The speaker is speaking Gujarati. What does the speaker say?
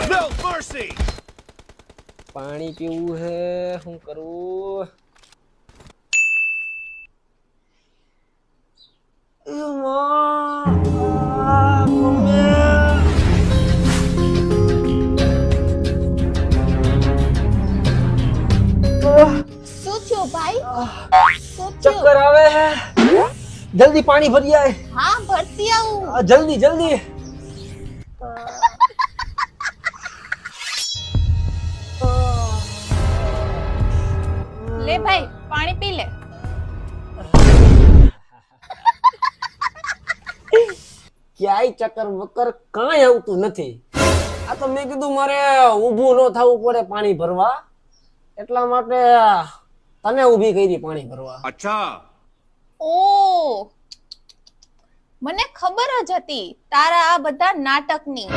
No mercy. પાણી પીવું હે, શું કરું? શું થયું ભાઈ? શું થયું? ચક્કર આવે હે, જલ્દી પાણી ભરી આય. હા, ભરતી આવું. જલ્દી જલ્દી. લે ભાઈ, પાણી પી લે. ક્યાંય ચક્કર વક્કર કાંઈ આવતું નથી. આ તો મેં કીધું મારે ઊભું ન થવું પડે પાણી ભરવા, એટલા માટે તને ઊભી કરી પાણી ભરવા. अच्छा. ઓ, મને ખબર જ હતી તારા આ બધા નાટકની.